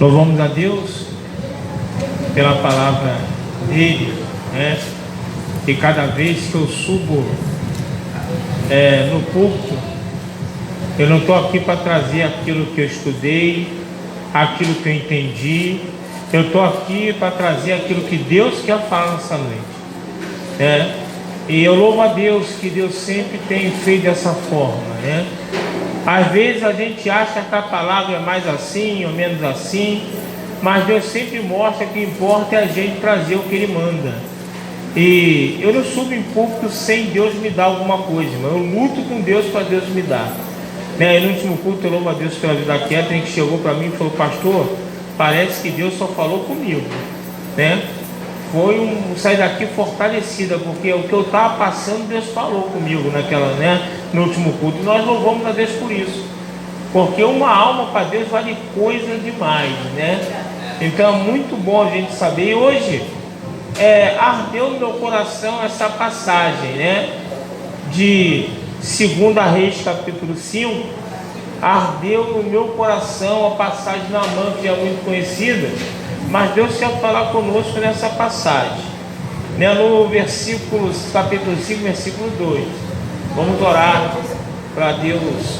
Louvamos a Deus pela palavra dele, né? E cada vez que eu subo no púlpito, eu não estou aqui para trazer aquilo que eu estudei, aquilo que eu entendi. Eu estou aqui para trazer aquilo que Deus quer falar nessa noite, né? E eu louvo a Deus que Deus sempre tem feito dessa forma, né? Às vezes a gente acha que a palavra é mais assim ou menos assim, mas Deus sempre mostra que importa é a gente trazer o que Ele manda. E eu não subo em púlpito sem Deus me dar alguma coisa, mas eu luto com Deus para Deus me dar, né? E no último culto eu louvo a Deus pela vida da Catherine, que chegou para mim e falou: pastor, parece que Deus só falou comigo, né? Sair daqui fortalecida, porque o que eu estava passando, Deus falou comigo no último culto. E nós louvamos a Deus por isso, porque uma alma para Deus vale coisa demais, né? Então é muito bom a gente saber. E hoje ardeu no meu coração essa passagem, né? De 2 Reis capítulo 5. Ardeu no meu coração a passagem de Naamã, que é muito conhecida, mas Deus quer falar conosco nessa passagem, né? No capítulo 5, versículo 2. Vamos orar para Deus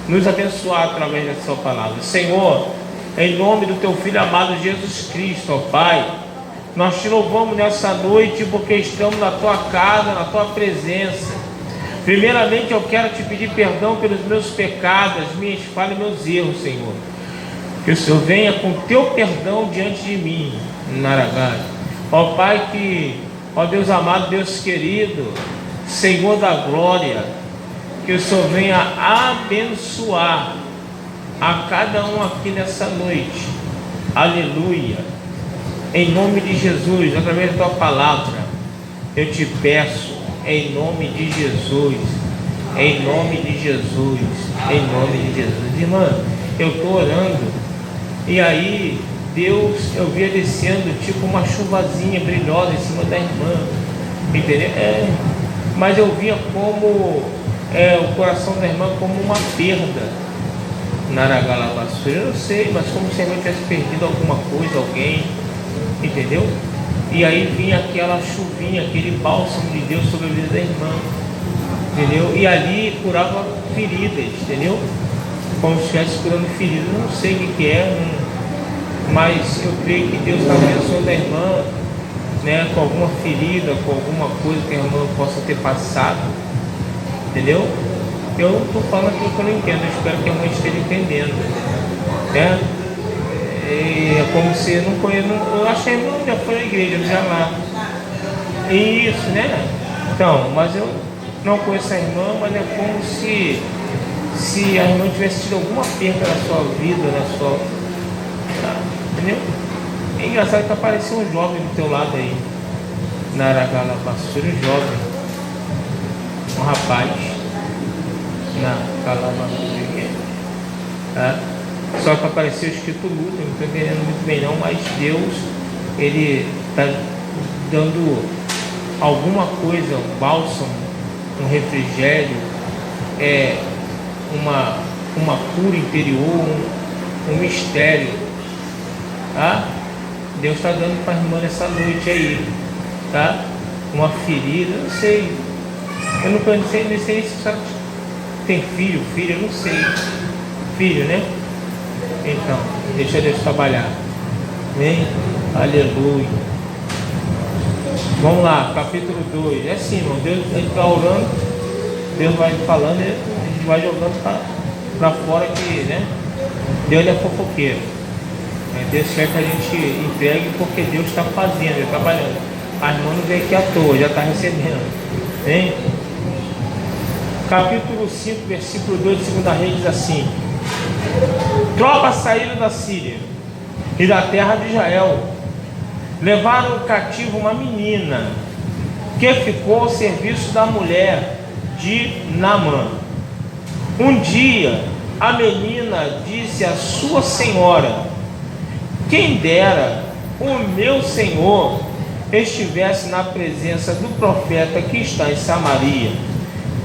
nos abençoar através da sua palavra. Senhor, em nome do teu Filho amado Jesus Cristo, ó Pai, nós te louvamos nessa noite porque estamos na tua casa, na tua presença. Primeiramente eu quero te pedir perdão pelos meus pecados, minhas falhas e meus erros, Senhor. Que o Senhor venha com teu perdão diante de mim, Naragá. Ó Pai, ó Deus amado, Deus querido, Senhor da glória, que o Senhor venha abençoar a cada um aqui nessa noite. Aleluia. Em nome de Jesus, através da tua palavra, eu te peço, em nome de Jesus, em nome de Jesus, em nome de Jesus. Irmã, eu estou orando, e aí Deus, eu via descendo tipo uma chuvazinha brilhosa em cima da irmã, entendeu? Mas eu via como o coração da irmã como uma perda na Aragalabaçu. Eu não sei, mas como se a irmã tivesse perdido alguma coisa, alguém, entendeu? E aí vinha aquela chuvinha, aquele bálsamo de Deus sobre a vida da irmã, entendeu? E ali curava feridas, entendeu? Como se estivesse curando feridas. Eu não sei o que é, mas eu creio que Deus está abençoando a irmã, né, com alguma ferida, com alguma coisa que a irmã possa ter passado, entendeu? Eu não estou falando aquilo que eu não entendo, eu espero que a irmã esteja entendendo, né? É como se eu não conheço, eu acho que a irmã já foi na igreja, já lá. Isso, né? Então, mas eu não conheço a irmã, mas é como se a irmã tivesse tido alguma perda na sua vida, entendeu? É engraçado que apareceu um jovem do teu lado aí, na Aragalabaçu, um jovem, um rapaz, na Calabaçu, tá? Só que apareceu escrito luta, não estou entendendo muito bem não, mas Deus, Ele está dando alguma coisa, um bálsamo, um refrigério, uma cura interior, um mistério, tá? Deus está dando para a irmã nessa noite aí, tá? Uma ferida, eu não sei, nem sei se você tem filho, eu não sei, filho, né? Então, deixa Deus trabalhar. Amém? Aleluia. Vamos lá, capítulo 2. É assim, irmão, Deus, a gente vai orando, Deus vai falando, a gente vai jogando para fora que, né? Deus é fofoqueiro. Deus quer que a gente entregue porque Deus está fazendo, Ele está trabalhando. A irmã não veio aqui à toa, já está recebendo. Amém? Capítulo 5, versículo 2 de 2 Reis diz assim: tropas saíram da Síria e da terra de Israel, levaram cativo uma menina que ficou ao serviço da mulher de Naamã. Um dia a menina disse à sua senhora: quem dera o meu senhor estivesse na presença do profeta que está em Samaria,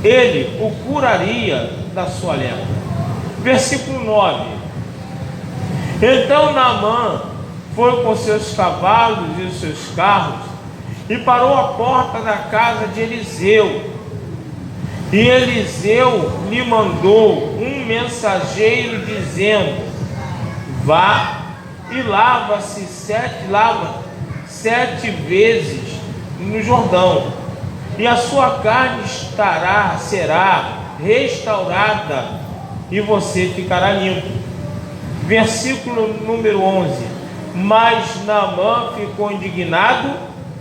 ele o curaria da sua lepra. Versículo 9: Então Naamã foi com seus cavalos e os seus carros e parou à porta da casa de Eliseu. E Eliseu lhe mandou um mensageiro dizendo: vá e lava-se sete vezes no Jordão, e a sua carne será restaurada, e você ficará limpo. Versículo número 11. Mas Naamã ficou indignado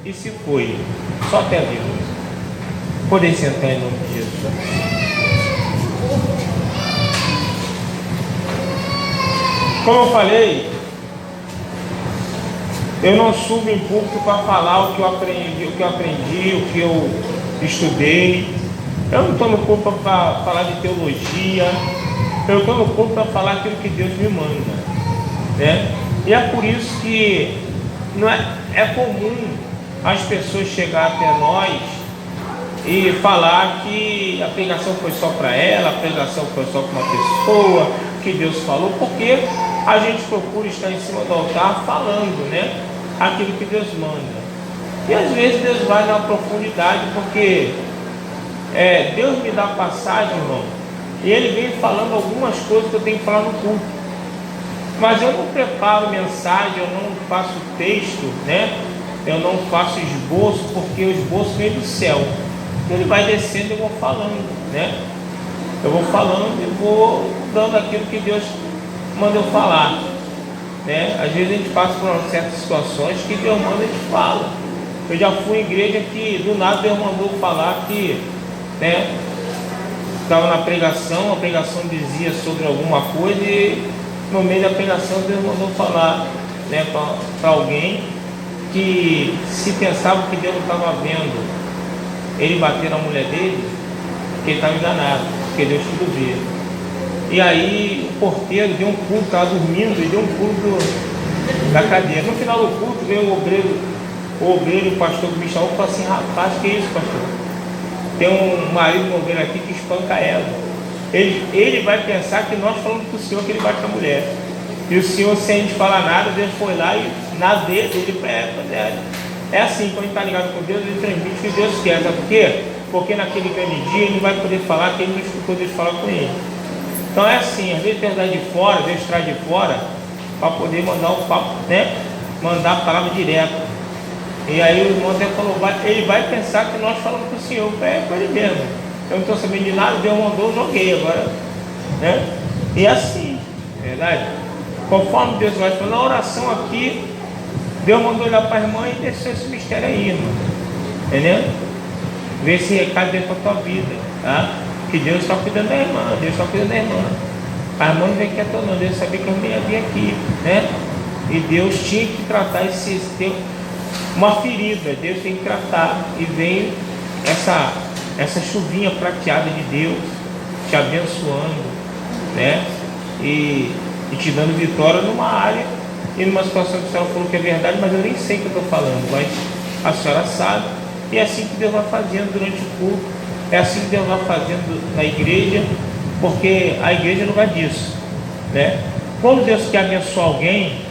e se foi. Só até ali. Podem sentar em nome de Jesus. Como eu falei, eu não subo em público para falar o que eu aprendi, o que eu estudei. Eu não estou no público para falar de teologia. Eu estou no público para falar aquilo que Deus me manda, né? E é por isso que não é comum as pessoas chegar até nós e falar que a pregação foi só para ela, a pregação foi só para uma pessoa, que Deus falou, porque a gente procura estar em cima do altar falando, né, aquilo que Deus manda. E às vezes Deus vai na profundidade, porque Deus me dá passagem, irmão, e Ele vem falando algumas coisas que eu tenho que falar no culto. Mas eu não preparo mensagem, eu não faço texto, né? Eu não faço esboço, porque o esboço vem do céu. Ele vai descendo e eu vou falando, né? Eu vou falando e vou dando aquilo que Deus manda eu falar, né? Às vezes a gente passa por certas situações que Deus manda, a gente fala. Eu já fui em igreja que do nada Deus mandou falar que, né, estava na pregação, a pregação dizia sobre alguma coisa e no meio da pregação Deus mandou falar, né, para alguém que se pensava que Deus não estava vendo ele bater na mulher dele, que ele estava enganado, porque Deus tudo vê. E aí o porteiro deu um pulo, estava dormindo e deu um pulo da cadeira. No final do culto veio o obreiro, o pastor que me chamou, falou assim: rapaz, que isso, pastor? Tem um marido de obreiro aqui que espanca ela. Ele vai pensar que nós falamos para o Senhor que ele bate na mulher. E o Senhor, sem a gente falar nada, Deus foi lá e na dele, é assim, quando a gente está ligado com Deus, ele transmite o que Deus quer. Sabe por quê? Porque naquele grande dia ele vai poder falar que ele não escutou Deus falar com ele. Então é assim, às vezes Deus traz de fora, Deus traz de fora para poder mandar o papo, né? Mandar a palavra direta. E aí o irmão até falou, ele vai pensar que nós falamos com o Senhor, com ele mesmo. Eu não estou sabendo de nada, Deus mandou, eu joguei agora, né? E assim, verdade? Conforme Deus vai falando, na oração aqui, Deus mandou olhar para a irmã e deixou esse mistério aí, irmão. Entendeu? Vê esse recado dentro da tua vida, tá? Que Deus está cuidando da irmã, Deus está cuidando da irmã. A irmã não vem aqui à não, Deus sabia que eu ia vir aqui, né? E Deus tinha que tratar esse uma ferida, Deus tem que tratar. E vem essa chuvinha prateada de Deus te abençoando, né? E te dando vitória numa área e numa situação que a senhora falou que é verdade, mas eu nem sei o que eu estou falando, mas a senhora sabe. E é assim que Deus vai fazendo durante o culto, é assim que Deus vai fazendo na igreja, porque a igreja é lugar disso, né? Quando Deus quer abençoar alguém,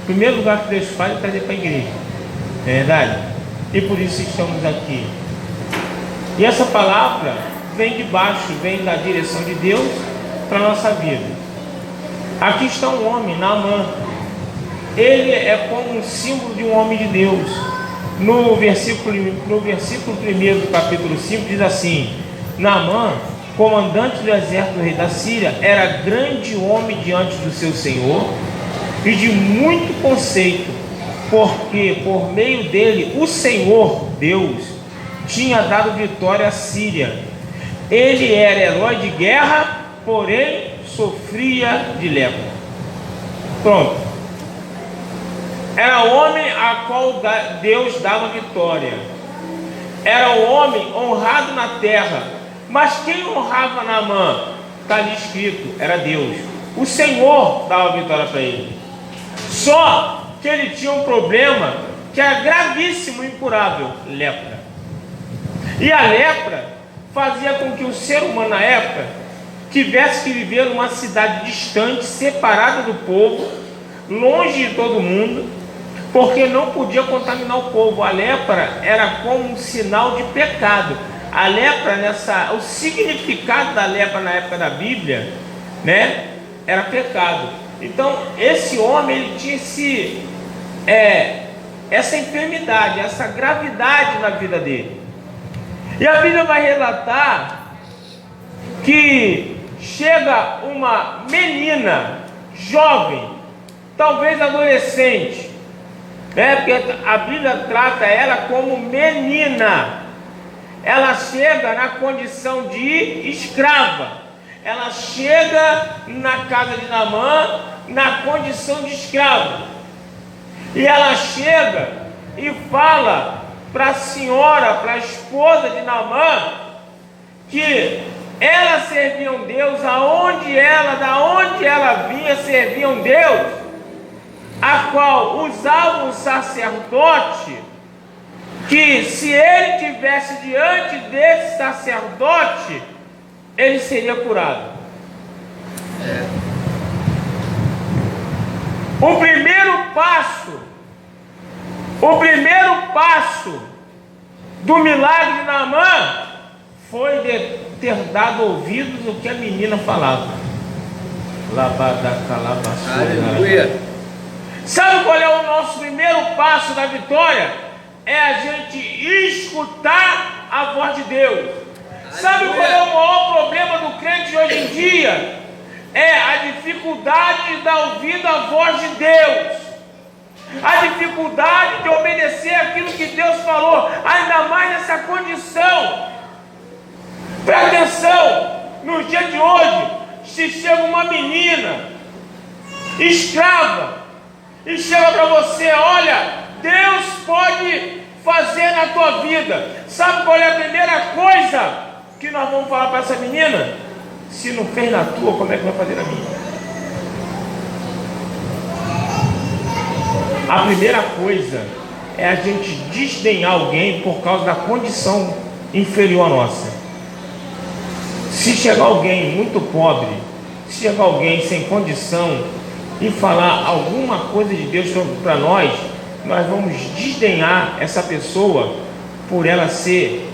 o primeiro lugar que Deus faz é trazer para a igreja, não é verdade? E por isso estamos aqui. E essa palavra vem de baixo, vem da direção de Deus para a nossa vida. Aqui está um homem, Naamã. Ele é como um símbolo de um homem de Deus. No versículo 1 do capítulo 5 diz assim: Naamã, comandante do exército do rei da Síria, era grande homem diante do seu senhor e de muito conceito, porque por meio dele o Senhor Deus tinha dado vitória à Síria. Ele era herói de guerra, porém sofria de lepra. Pronto. Era homem a qual Deus dava vitória. Era um homem honrado na terra. Mas quem honrava Naamã? Está ali escrito, era Deus. O Senhor dava vitória para ele. Só que ele tinha um problema que era gravíssimo e incurável: lepra. E a lepra fazia com que o ser humano na época tivesse que viver numa cidade distante, separada do povo, longe de todo mundo, porque não podia contaminar o povo. A lepra era como um sinal de pecado. A lepra, o significado da lepra na época da Bíblia, né, era pecado. Então esse homem, ele tinha essa enfermidade, essa gravidade na vida dele. E a Bíblia vai relatar que chega uma menina jovem, talvez adolescente, né? Porque a Bíblia trata ela como menina. Ela chega na condição de escrava. Ela chega na casa de Naamã na condição de escrava. E ela chega e fala para a senhora, para a esposa de Naamã, que ela servia um Deus, da onde ela vinha, servia um Deus, a qual usava um sacerdote, que se ele tivesse diante desse sacerdote, ele seria curado. O primeiro passo do milagre de Naamã foi de ter dado ouvidos ao que a menina falava. Aleluia. Sabe qual é o nosso primeiro passo da vitória? É a gente escutar a voz de Deus. Sabe qual é o maior problema do crente hoje em dia? É a dificuldade de dar ouvido à voz de Deus, a dificuldade de obedecer aquilo que Deus falou, ainda mais nessa condição. Presta atenção, no dia de hoje, se chega uma menina escrava e chega para você: olha, Deus pode fazer na tua vida. Sabe qual é a primeira coisa que nós vamos falar para essa menina? Se não fez na tua, como é que vai fazer na minha? A primeira coisa é a gente desdenhar alguém por causa da condição inferior à nossa. Se chegar alguém muito pobre, se chegar alguém sem condição e falar alguma coisa de Deus para nós, nós vamos desdenhar essa pessoa por ela ser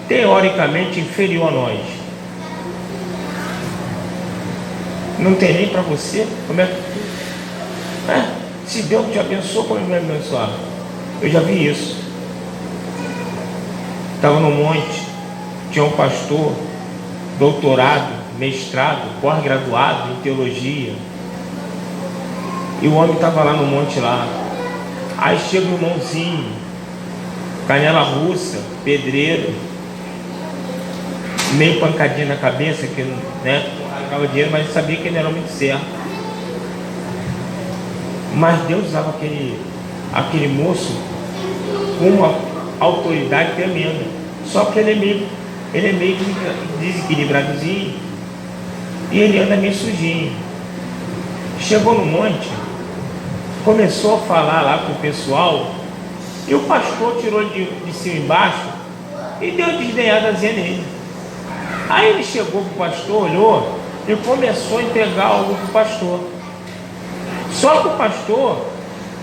teoricamente inferior a nós. Não tem nem para você. Como é que... Se Deus te abençoou, como vai me abençoar? Eu já vi isso. Estava no monte, tinha um pastor, doutorado, mestrado, pós-graduado em teologia, e o homem estava lá no monte lá. Aí chega um irmãozinho, canela russa, pedreiro, meio pancadinha na cabeça, que né, arrancava dinheiro, mas sabia que ele era muito certo. Mas Deus usava aquele moço com uma autoridade tremenda. Só que ele é meio desequilibradozinho e ele anda meio sujinho. Chegou no monte, começou a falar lá com o pessoal, e o pastor tirou de cima e embaixo e deu uma desdenhadazinha nele. Aí ele chegou para o pastor, olhou e começou a entregar algo para o pastor. Só que o pastor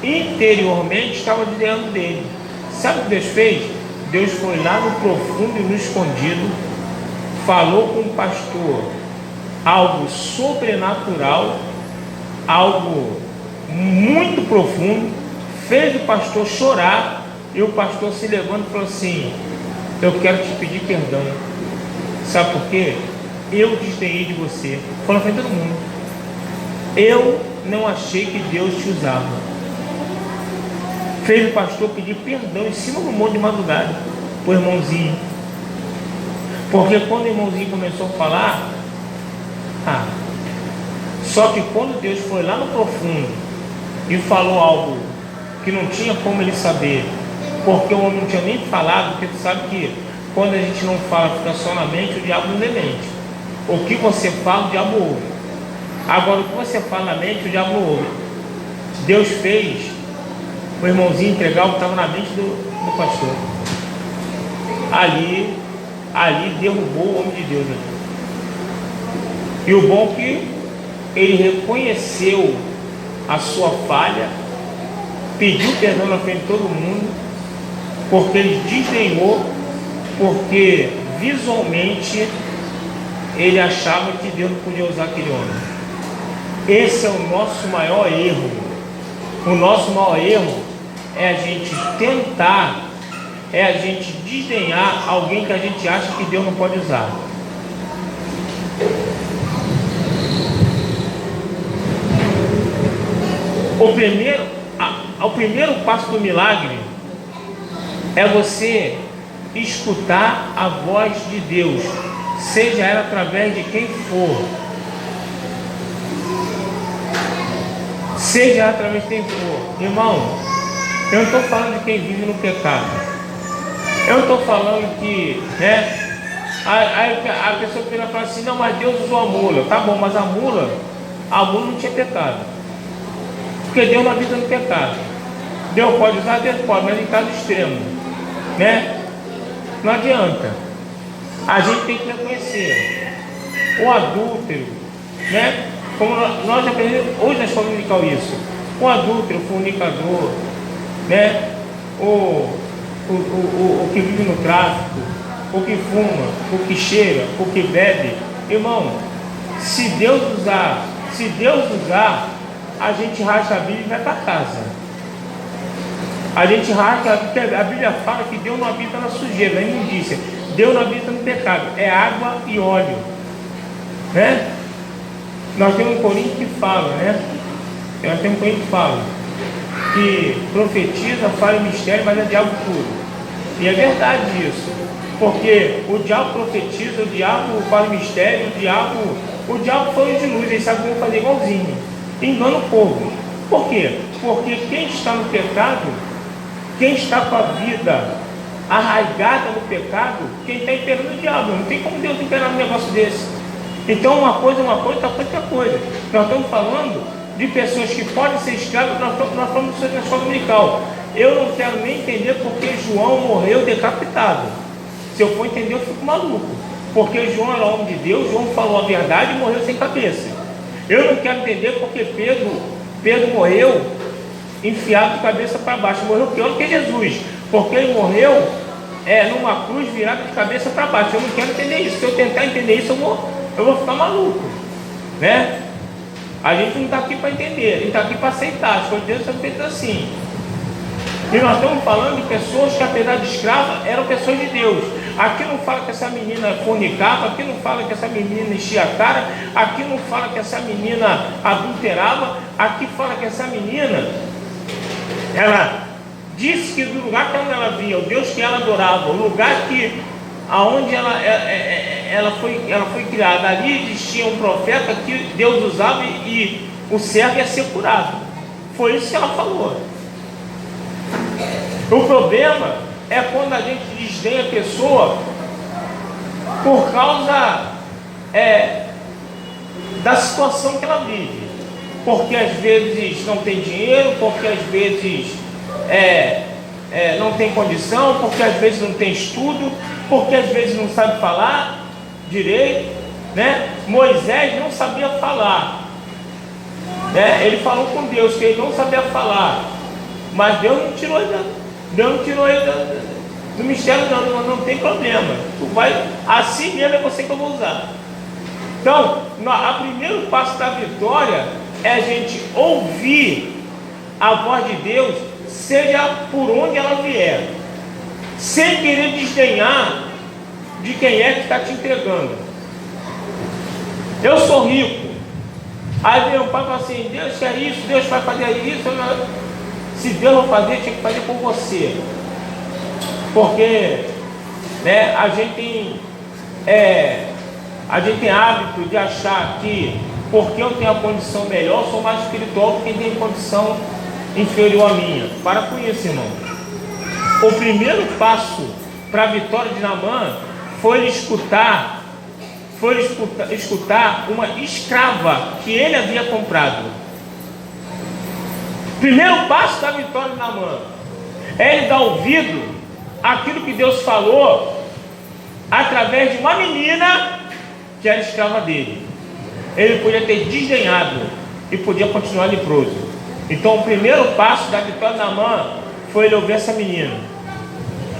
interiormente estava desdenhando dele. Sabe o que Deus fez? Deus foi lá no profundo e no escondido, falou com o pastor algo sobrenatural, algo muito profundo, fez o pastor chorar, e o pastor se levanta e falou assim: eu quero te pedir perdão. Sabe por quê? Eu desdenhei de você. Falou para todo mundo. Eu não achei que Deus te usava. Fez o pastor pedir perdão em cima do monte de madrugada para o irmãozinho. Porque quando o irmãozinho começou a falar, só que quando Deus foi lá no profundo e falou algo que não tinha como ele saber, porque o homem não tinha nem falado, porque tu sabe que quando a gente não fala, fica só na mente, o diabo não é mente. O que você fala, o diabo ouve. Agora, o que você fala na mente, o diabo não ouve. Deus fez o irmãozinho entregar o que estava na mente do pastor. Ali derrubou o homem de Deus. E o bom é que ele reconheceu a sua falha, pediu perdão na frente de todo mundo, porque ele desdenhou, porque visualmente ele achava que Deus não podia usar aquele homem. Esse é o nosso maior erro. O nosso maior erro é a gente tentar, é a gente desdenhar alguém que a gente acha que Deus não pode usar. O primeiro passo do milagre é você escutar a voz de Deus, seja ela através de quem for, seja através de quem for. Irmão, eu não estou falando de quem vive no pecado. Eu não estou falando que, a pessoa que fala assim, não, mas Deus usou a mula. Tá bom, mas a mula não tinha pecado, porque Deus não habita no pecado. Deus pode usar, Deus pode, mas em caso extremo, não adianta. A gente tem que reconhecer o adúltero, como nós aprendemos hoje na escola dominical isso. O adúltero, o fornicador, o que vive no tráfico, o que fuma, o que cheira, o que bebe. Irmão, se Deus usar, a gente rasga a Bíblia e vai para casa. A gente rasga, a Bíblia fala que Deus não habita na sujeira, na imundícia. Deus não habita no pecado, é água e óleo, Nós temos um Coríntios que fala, Nós temos um Coríntios que fala que profetiza, fala em mistério, mas é diabo puro. E é verdade isso, porque o diabo profetiza, o diabo fala em mistério, o diabo foi de luz, ele sabe como fazer igualzinho, engana o povo. Por quê? Porque quem está no pecado, quem está com a vida arraigada no pecado, quem está imperando o diabo. Não tem como Deus imperar um negócio desse. Então uma coisa, outra coisa. Nós estamos falando de pessoas que podem ser escravas. Nós falamos disso na escola dominical. Eu não quero nem entender porque João morreu decapitado. Se eu for entender, eu fico maluco, porque João era homem de Deus, João falou a verdade e morreu sem cabeça. Eu não quero entender porque Pedro morreu enfiado de cabeça para baixo, morreu pior do que Jesus, porque ele morreu numa cruz virada de cabeça para baixo. Eu não quero entender isso. Se eu tentar entender isso, eu vou ficar maluco, A gente não está aqui para entender, a gente está aqui para aceitar. As coisas de Deus são feitas assim. E nós estamos falando de pessoas que, apesar de escravas, eram pessoas de Deus. Aqui não fala que essa menina fornicava, aqui não fala que essa menina enchia a cara, aqui não fala que essa menina adulterava, aqui fala que essa menina, ela disse que do lugar que ela via, o Deus que ela adorava, o lugar aonde ela foi criada, ali existia um profeta que Deus usava e o servo ia ser curado. Foi isso que ela falou. O problema é quando a gente desdenha a pessoa por causa da situação que ela vive, porque às vezes não tem dinheiro, porque às vezes não tem condição, porque às vezes não tem estudo, porque às vezes não sabe falar direito, Moisés não sabia falar, ele falou com Deus que ele não sabia falar, mas Deus não tirou ele do mistério, não tem problema. Tu vai, assim mesmo é você que eu vou usar. Então, o primeiro passo da vitória é a gente ouvir a voz de Deus, seja por onde ela vier, sem querer desdenhar de quem é que está te entregando. Eu sou rico. Aí meu pai fala assim: Deus quer isso, Deus vai fazer isso. Se Deus não fazer, tinha que fazer com você. Porque a gente tem hábito de achar que porque eu tenho a condição melhor, eu sou mais espiritual que quem tem condição inferior à minha. Para com isso, irmão. O primeiro passo para a vitória de Naamã foi escutar uma escrava que ele havia comprado. Primeiro passo da vitória de Naamã é ele dar ouvido àquilo que Deus falou através de uma menina que era escrava dele. Ele podia ter desdenhado e podia continuar leproso. Então o primeiro passo da vitória de Naamã foi ele ouvir essa menina.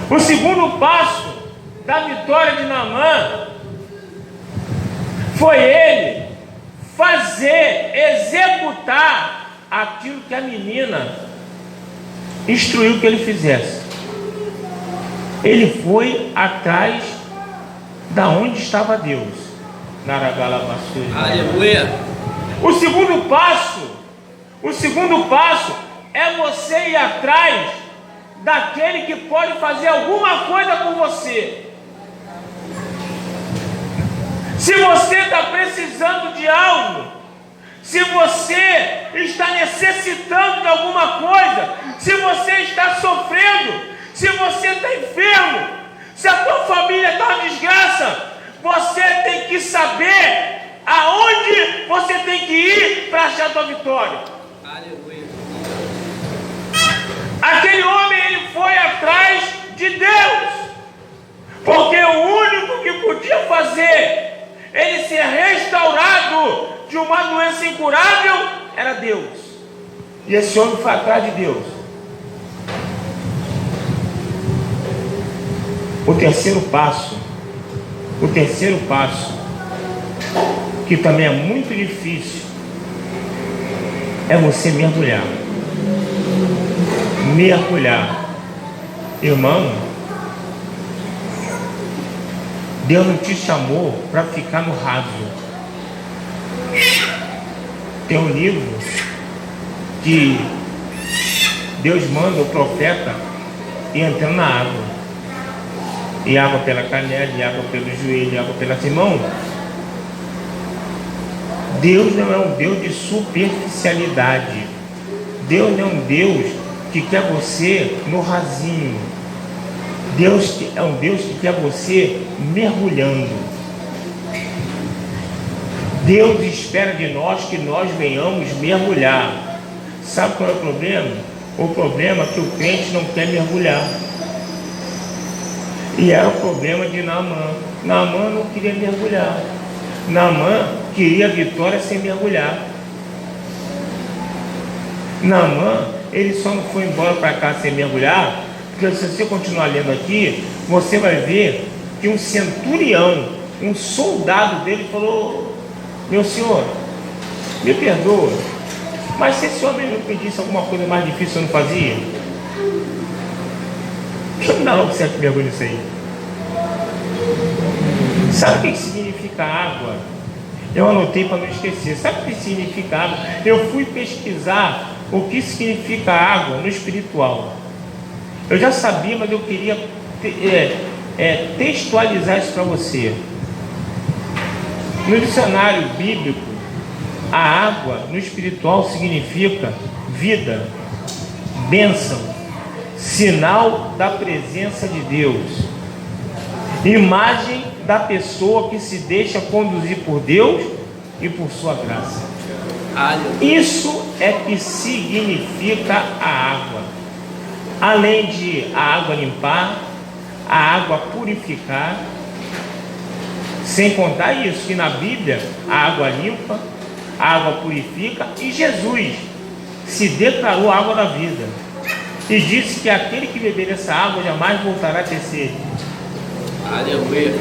O segundo passo da vitória de Naamã foi ele fazer, executar aquilo que a menina instruiu que ele fizesse. Ele foi atrás da onde estava Deus. Aleluia. O segundo passo é você ir atrás daquele que pode fazer alguma coisa por você. Se você está precisando de algo, se você está necessitando de alguma coisa, se você está sofrendo, se você está enfermo, se a tua família está uma desgraça, você tem que saber aonde você tem que ir para achar a tua vitória. Aleluia. Aquele homem, ele foi atrás de Deus, porque o único que podia fazer ele ser restaurado de uma doença incurável era Deus. E esse homem foi atrás de Deus. O terceiro passo, que também é muito difícil, é você mergulhar. Irmão, Deus não te chamou para ficar no raso. Tem um livro que Deus manda o profeta ir entrando na água. E água pela canela, e água pelo joelho, e água pela mão. Deus não é um Deus de superficialidade. Deus não é um Deus que quer você no rasinho. Deus é um Deus que quer você mergulhando. Deus espera de nós que nós venhamos mergulhar. Sabe qual é o problema? O problema é que o crente não quer mergulhar. E era o problema de Naamã. Naamã não queria mergulhar. Naamã queria vitória sem mergulhar. Naamã, ele só não foi embora para cá sem mergulhar, porque se você continuar lendo aqui, você vai ver que um centurião, um soldado dele falou: meu senhor, me perdoa, mas se esse homem me pedisse alguma coisa mais difícil, eu não fazia? Não dá logo certo mergulho nisso aí. Sabe o que significa água? Eu anotei para não esquecer. Sabe o que significa água? Eu fui pesquisar o que significa água no espiritual. Eu já sabia, mas eu queria textualizar isso para você. No dicionário bíblico, a água no espiritual significa vida, bênção, sinal da presença de Deus, imagem da pessoa que se deixa conduzir por Deus e por sua graça. Isso é que significa a água. Além de a água limpar, a água purificar, sem contar isso, que na Bíblia a água limpa, a água purifica, e Jesus se declarou água da vida e disse que aquele que beber dessa água jamais voltará a ter sede. Aleluia.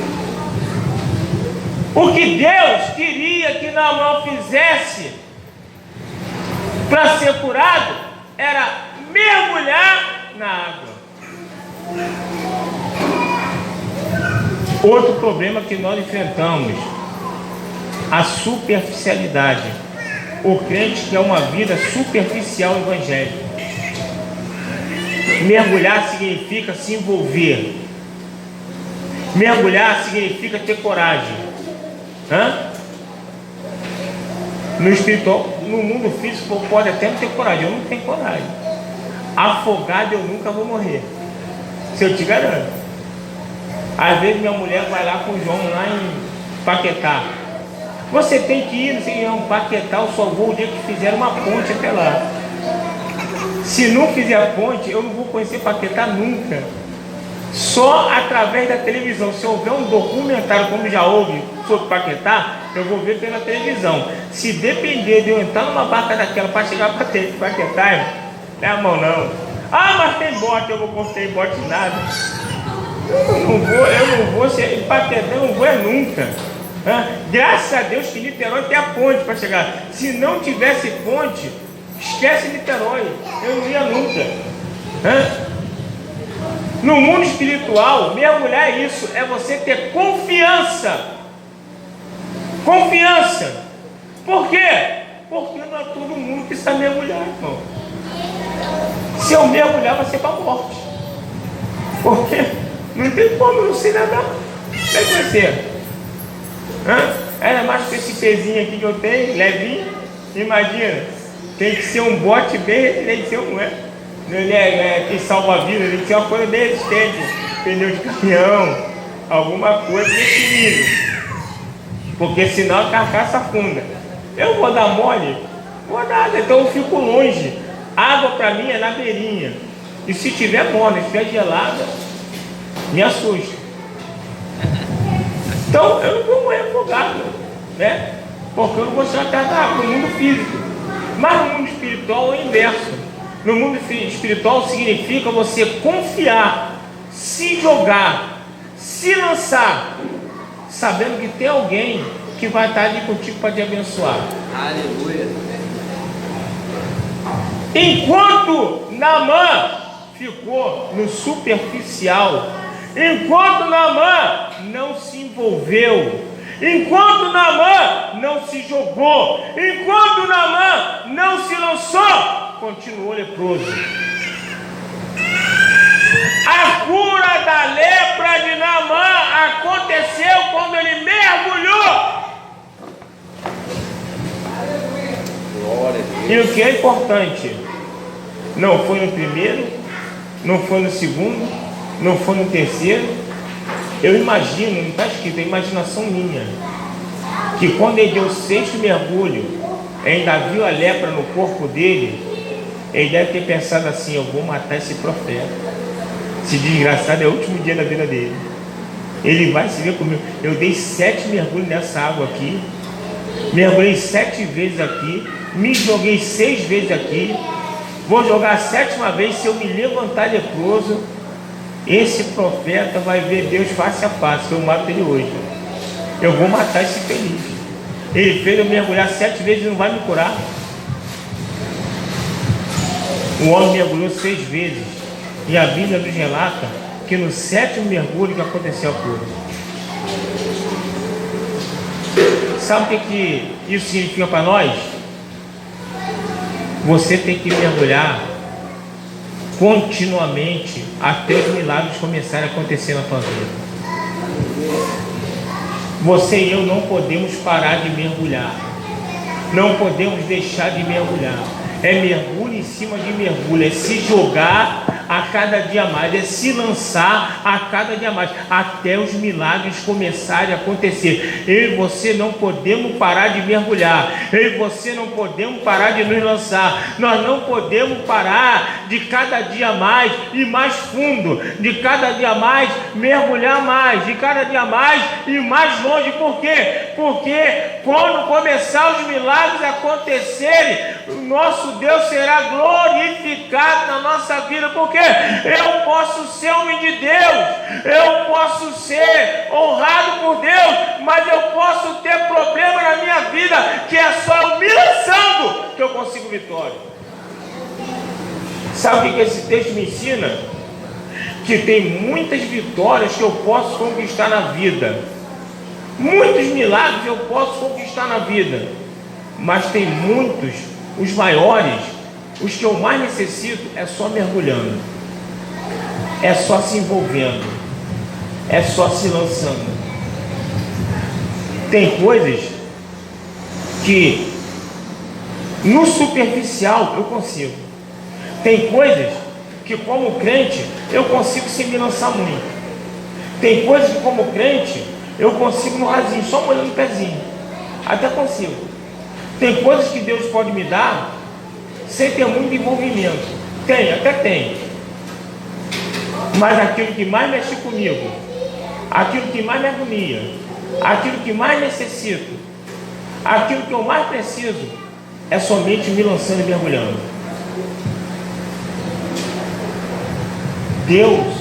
O que Deus queria que Naamã fizesse para ser curado era mergulhar na água. Outro problema que nós enfrentamos: a superficialidade. O crente quer uma vida superficial evangélica. Mergulhar significa se envolver. Mergulhar significa ter coragem. No espiritual, no mundo físico, pode até não ter coragem. Eu não tenho coragem. Afogado eu nunca vou morrer. Se eu te garanto. Às vezes minha mulher vai lá com o João lá em Paquetá. Você tem que ir, não sei, um Paquetá, eu só vou o dia que fizer uma ponte até lá. Se não fizer a ponte, eu não vou conhecer Paquetá nunca. Só através da televisão. Se houver um documentário, como já houve, for paquetar, eu vou ver pela televisão. Se depender de eu entrar numa barca daquela para chegar para paquetar, não é a mão não. Ah, mas tem bote, eu não comprei bote nada. Eu não vou ser paquetar, eu não vou nunca. Graças a Deus que Niterói tem a ponte para chegar. Se não tivesse ponte, esquece Niterói, eu não ia nunca. No mundo espiritual, mergulhar é isso, é você ter confiança. Confiança. Por quê? Porque não é todo mundo que sabe mergulhar, irmão. Se eu mergulhar, vai ser para a morte. Porque não tem como, eu não sei nadar. Como é que vai ser? Era mais com esse pezinho aqui que eu tenho, levinho. Imagina, tem que ser um bote bem resistente, não é? Ele que salva a vida, tem que ser uma coisa bem resistente. Pneu de caminhão, alguma coisa desse nível. Porque senão a carcaça afunda. Eu vou dar mole? Vou nada, então eu fico longe. Água para mim é na beirinha. E se tiver morna, se estiver gelada, me assusta. Então eu não vou morrer afogado, né? Porque eu não vou chegar perto da água, no mundo físico. Mas no mundo espiritual é o inverso. No mundo espiritual significa você confiar, se jogar, se lançar, sabendo que tem alguém que vai estar ali contigo para te abençoar. Aleluia. Enquanto Naamã ficou no superficial, enquanto Naamã não se envolveu, enquanto Naamã não se jogou, enquanto Naamã não se lançou, continuou leproso. A cura da lepra de Naamã aconteceu quando ele mergulhou. Glória a Deus. E o que é importante, não foi no primeiro, não foi no segundo, não foi no terceiro. Eu imagino, não está escrito, é imaginação minha, que quando ele deu o 6º mergulho, ainda viu a lepra no corpo dele, ele deve ter pensado assim: eu vou matar esse profeta, esse desgraçado, é o último dia da vida dele, ele vai se ver comigo. Eu dei 7 mergulhos nessa água aqui, mergulhei 7 vezes aqui, me joguei 6 vezes aqui, vou jogar a 7ª vez. Se eu me levantar leproso, esse profeta vai ver Deus face a face. Eu mato ele hoje, eu vou matar esse feliz. Ele fez eu mergulhar 7 vezes e não vai me curar. O homem mergulhou 6 vezes, e a Bíblia nos relata que no 7º mergulho que aconteceu a cura. Sabe o que isso significa para nós? Você tem que mergulhar continuamente até os milagres começarem a acontecer na tua vida. Você e eu não podemos parar de mergulhar, não podemos deixar de mergulhar. É mergulho em cima de mergulho, é se jogar a cada dia mais, é se lançar a cada dia mais, até os milagres começarem a acontecer. Eu e você não podemos parar de mergulhar, eu e você não podemos parar de nos lançar, nós não podemos parar de cada dia mais ir mais fundo, de cada dia mais mergulhar mais, de cada dia mais ir mais longe. Por quê? Porque quando começar os milagres a acontecerem, o nosso Deus será glorificado na nossa vida. Porque eu posso ser homem de Deus, eu posso ser honrado por Deus, mas eu posso ter problema na minha vida, que é só eu me lançando que eu consigo vitória. Sabe o que esse texto me ensina? Que tem muitas vitórias que eu posso conquistar na vida, muitos milagres eu posso conquistar na vida, mas tem muitos, os maiores, os que eu mais necessito, é só mergulhando, é só se envolvendo, é só se lançando. Tem coisas que no superficial eu consigo, tem coisas que como crente eu consigo sem me lançar muito, tem coisas que como crente eu consigo no rasinho, só molhando o pezinho, até consigo. Tem coisas que Deus pode me dar sem ter muito envolvimento, até tem, mas aquilo que mais mexe comigo, aquilo que mais me agonia, aquilo que mais necessito, aquilo que eu mais preciso, é somente me lançando e mergulhando. Deus,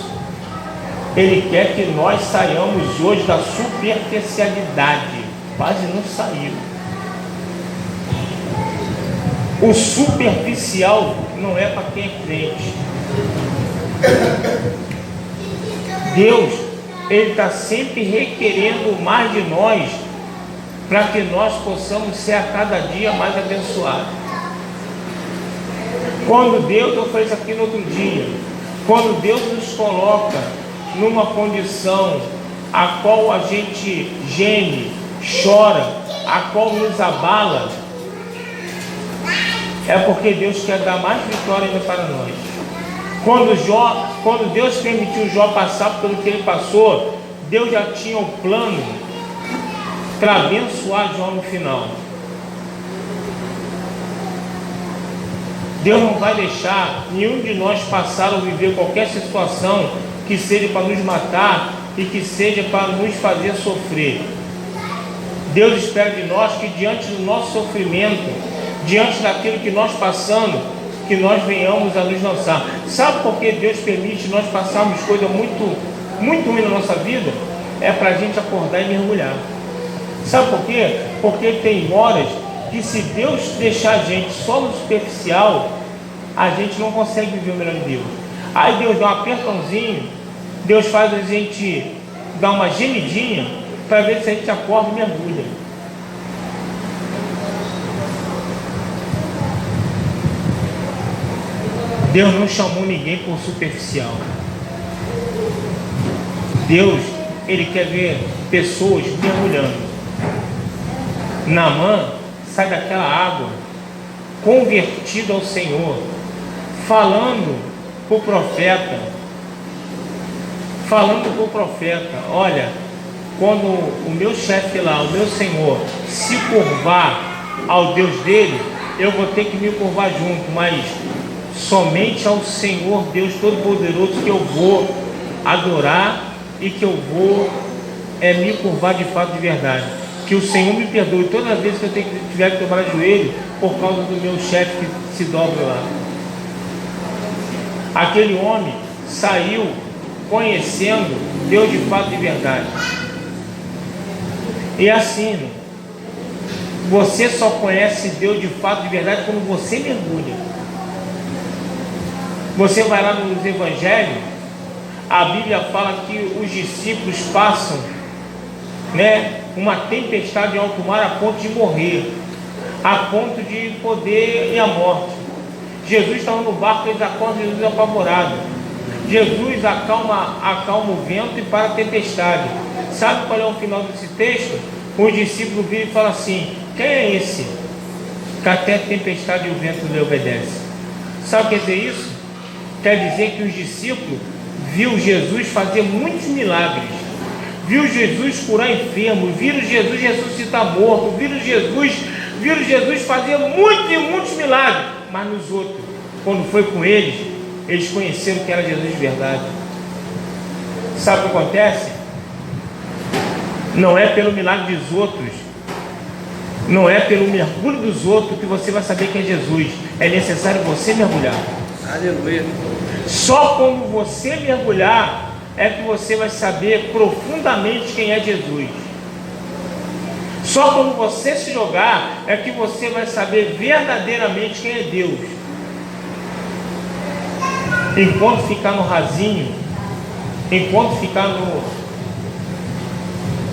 Ele quer que nós saiamos hoje da superficialidade. Quase não saiu. O superficial não é para quem é crente. Deus, Ele está sempre requerendo mais de nós, para que nós possamos ser a cada dia mais abençoados. Quando Deus, eu falei isso aqui no outro dia, quando Deus nos coloca numa condição a qual a gente geme, chora, a qual nos abala, é porque Deus quer dar mais vitória ainda para nós. Quando Deus permitiu Jó passar pelo que ele passou, Deus já tinha um plano para abençoar Jó no final. Deus não vai deixar nenhum de nós passar ou viver qualquer situação que seja para nos matar e que seja para nos fazer sofrer. Deus espera de nós que diante do nosso sofrimento, diante daquilo que nós passamos, que nós venhamos a nos lançar. Sabe por que Deus permite nós passarmos coisa muito ruim na nossa vida? É para a gente acordar e mergulhar. Sabe por quê? Porque tem horas que, se Deus deixar a gente só no superficial, a gente não consegue viver o melhor de Deus. Aí Deus dá um apertãozinho, Deus faz a gente dar uma gemidinha, para ver se a gente acorda e mergulha. Deus não chamou ninguém por superficial. Deus, Ele quer ver pessoas mergulhando. Naamã sai daquela água convertido ao Senhor, falando para o profeta, olha, quando o meu chefe lá, o meu Senhor, se curvar ao Deus dele, eu vou ter que me curvar junto, mas somente ao Senhor Deus Todo-Poderoso que eu vou adorar e que eu vou me curvar de fato, de verdade. Que o Senhor me perdoe toda vez que eu tiver que dobrar joelho por causa do meu chefe que se dobra lá. Aquele homem saiu conhecendo Deus de fato, de verdade. E assim, você só conhece Deus de fato, de verdade, quando você mergulha. Você vai lá nos evangelhos, a Bíblia fala que os discípulos passam, uma tempestade em alto mar a ponto de morrer, a ponto de poder ir à morte. Jesus estava no barco, eles acordam Jesus apavorado. Jesus acalma o vento e para a tempestade. Sabe qual é o final desse texto? Os discípulos viram e falam assim: quem é esse que até a tempestade e o vento lhe obedecem? Sabe o que quer dizer isso? Quer dizer que os discípulos viram Jesus fazer muitos milagres, viu Jesus curar enfermos, viram Jesus ressuscitar morto, viram Jesus fazer muitos e muitos milagres. Mas nos outros, quando foi com eles conheceram que era Jesus de verdade. Sabe o que acontece? Não é pelo milagre dos outros, não é pelo mergulho dos outros que você vai saber quem é Jesus. É necessário você mergulhar. Aleluia. Só quando você mergulhar é que você vai saber profundamente quem é Jesus. Só quando você se jogar é que você vai saber verdadeiramente quem é Deus. Enquanto ficar no rasinho, enquanto ficar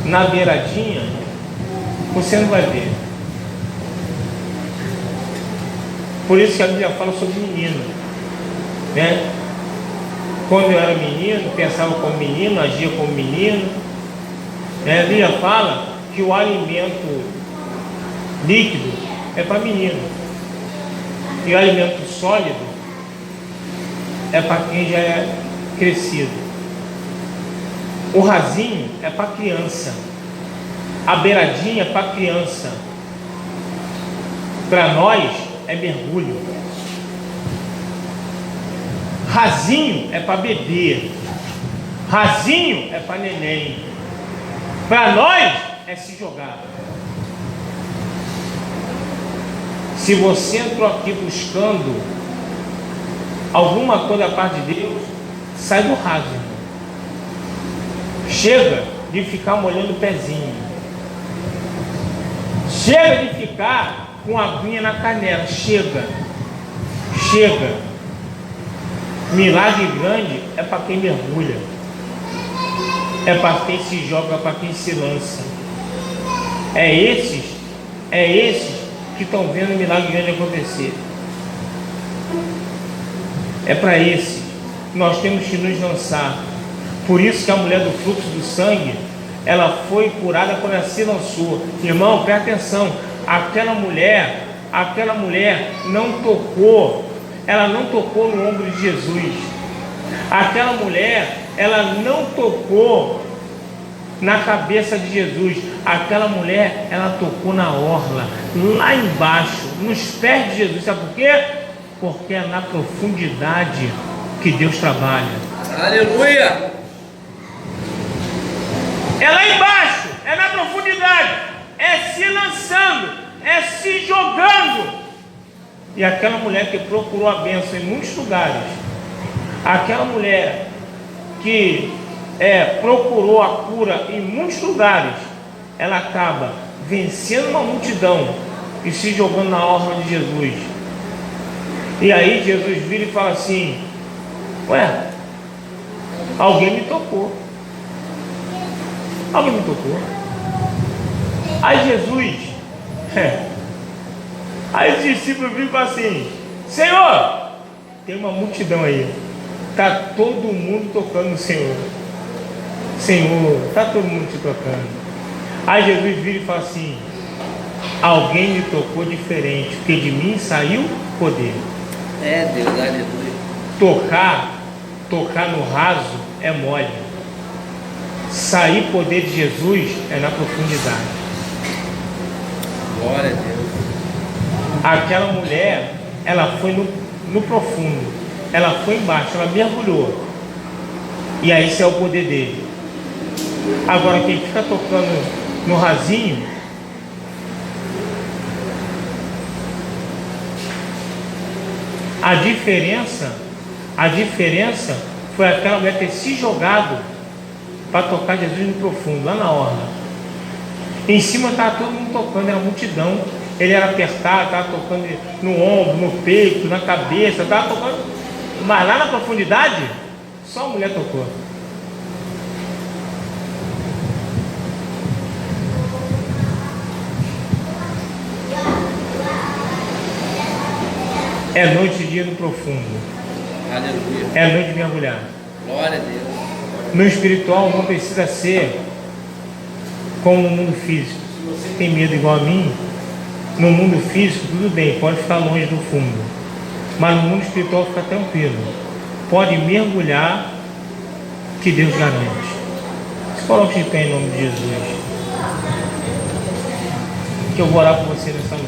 na beiradinha, você não vai ver. Por isso que a Bíblia fala sobre menino, Quando eu era menino, pensava como menino, agia como menino, A Bíblia fala que o alimento líquido é para menino e o alimento sólido é para quem já é crescido. O rasinho é para criança, a beiradinha é para criança. Para nós é mergulho. Rasinho é para bebê, rasinho é para neném. Para nós é se jogar. Se você entrou aqui buscando alguma coisa da parte de Deus, sai do raso, irmão. Chega de ficar molhando o pezinho. Chega de ficar com a aguinha na canela. Chega. Milagre grande é para quem mergulha. É para quem se joga, é para quem se lança. É esses que estão vendo o milagre grande acontecer. É para esses que nós temos que nos lançar. Por isso que a mulher do fluxo do sangue, ela foi curada quando ela se lançou. Irmão, presta atenção. Aquela mulher não tocou. Ela não tocou no ombro de Jesus. Aquela mulher, ela não tocou na cabeça de Jesus. Aquela mulher, ela tocou na orla, lá embaixo, nos pés de Jesus. Sabe por quê? Porque é na profundidade que Deus trabalha. Aleluia! É lá embaixo, é na profundidade, é se lançando, é se jogando. E aquela mulher que procurou a bênção em muitos lugares, aquela mulher que procurou a cura em muitos lugares, ela acaba vencendo uma multidão e se jogando na orla de Jesus. E aí Jesus vira e fala assim: ué, alguém me tocou. Alguém me tocou. Aí Jesus, aí os discípulos viram e falam assim: Senhor, tem uma multidão aí, está todo mundo tocando no Senhor. Senhor, está todo mundo te tocando. Aí Jesus vira e fala assim: alguém me tocou diferente, porque de mim saiu poder. É Deus, aleluia. Tocar no raso é mole. Sair poder de Jesus é na profundidade. Glória a Deus. Aquela mulher, ela foi no profundo, ela foi embaixo, ela mergulhou. E aí esse é o poder dele. Agora quem fica tocando no rasinho, a diferença foi aquela mulher ter se jogado para tocar Jesus no profundo, lá na orla. Em cima estava todo mundo tocando, era multidão. Ele era apertado, estava tocando no ombro, no peito, na cabeça, estava tocando. Mas lá na profundidade, só a mulher tocou. É noite e dia no profundo. Aleluia. É noite de mergulhar. Glória a Deus. No espiritual não precisa ser como no mundo físico. Se você tem medo igual a mim, no mundo físico tudo bem, pode ficar longe do fundo. Mas no mundo espiritual fica tranquilo. Pode mergulhar, que Deus garante. Se coloque de pé em nome de Jesus. Que eu vou orar por você nessa noite.